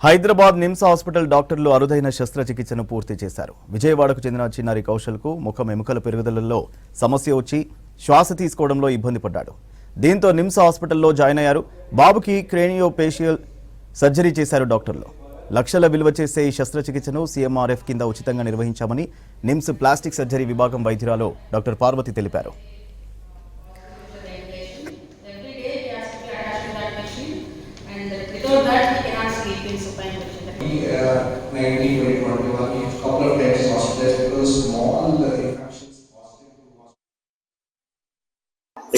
Hyderabad NIMS hospital డాక్టర్లు అరుదైన శస్త్రచికిత్సను పూర్తి చేశారు. విజయవాడకు చెందిన చిన్నారి కౌశల్కు ముఖం ఎముకల పెరుగుదలలో సమస్య వచ్చి శ్వాస తీసుకోవడంలో ఇబ్బంది పడ్డాడు. దీంతో నిమ్స్ హాస్పిటల్లో జాయిన్ అయ్యారు. బాబుకి క్రేనియోఫేషియల్ సర్జరీ చేశారు డాక్టర్లు. లక్షల విలువ చేసే ఈ శస్త్రచికిత్సను సీఎంఆర్ఎఫ్ కింద ఉచితంగా నిర్వహించామని నిమ్స్ ప్లాస్టిక్ సర్జరీ విభాగం వైద్యురాలు డాక్టర్ పార్వతి తెలిపారు. Without that, he cannot sleep in supine position. 1921, couple of times hospitalized because small infections.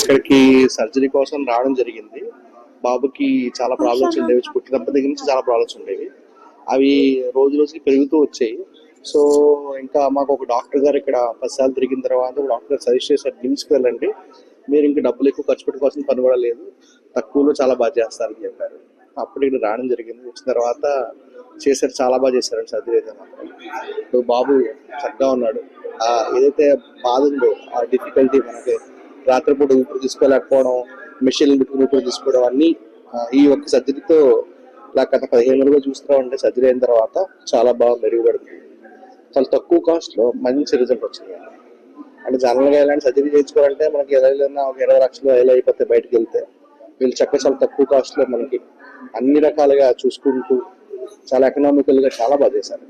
ఇక్కడికి సర్జరీ కోసం రావడం జరిగింది. బాబుకి చాలా ప్రాబ్లమ్స్ ఉండేవి, పుట్టినప్పటి దగ్గర నుంచి చాలా ప్రాబ్లమ్స్ ఉండేవి. అవి రోజు రోజుకి పెరుగుతూ వచ్చాయి. సో ఇంకా మాకు ఒక డాక్టర్ గారు ఇక్కడ 10 సార్లు తిరిగిన తర్వాత ఒక డాక్టర్ గారు సజెస్ట్ చేశారు, నిమ్స్కి వెళ్ళండి, మీరు ఇంకా డబ్బులు ఎక్కువ ఖర్చు పెట్టుకోవాల్సిన పని కూడా లేదు, తక్కువలో చాలా బాగా చేస్తారని చెప్పారు. అప్పుడు ఇక్కడ రావడం జరిగింది. వచ్చిన తర్వాత చేశారు, చాలా బాగా చేశారు సర్జరీ అయితే మాత్రం. సో బాబు చక్కగా ఉన్నాడు. ఏదైతే బాధ ఉందో ఆ డిఫికల్టీ, మనకి రాత్రిపూట ఊపిరి తీసుకోలేకపోవడం, మెషిన్ పెట్టుకుని ఊపిరి తీసుకోవడం అన్నీ ఈ ఒక్క సర్జరీతో ఇలా గత 15 నెలలుగా చూస్తూ ఉంటే సర్జరీ అయిన తర్వాత చాలా బాగా మెరుగుపడుతుంది. చాలా తక్కువ కాస్ట్లో మంచి రిజల్ట్ వచ్చింది. అంటే జనరల్గా ఎలాంటి సర్జరీ చేయించుకోవాలంటే మనకి ఏదైనా ఒక 20 లక్షలు ఎలా అయిపోతే బయటకు వెళ్తే, వీళ్ళు చక్కగా చాలా తక్కువ కాస్ట్లో మనకి అన్ని రకాలుగా చూసుకుంటూ చాలా ఎకనామికల్గా చాలా బాగా చేశారు.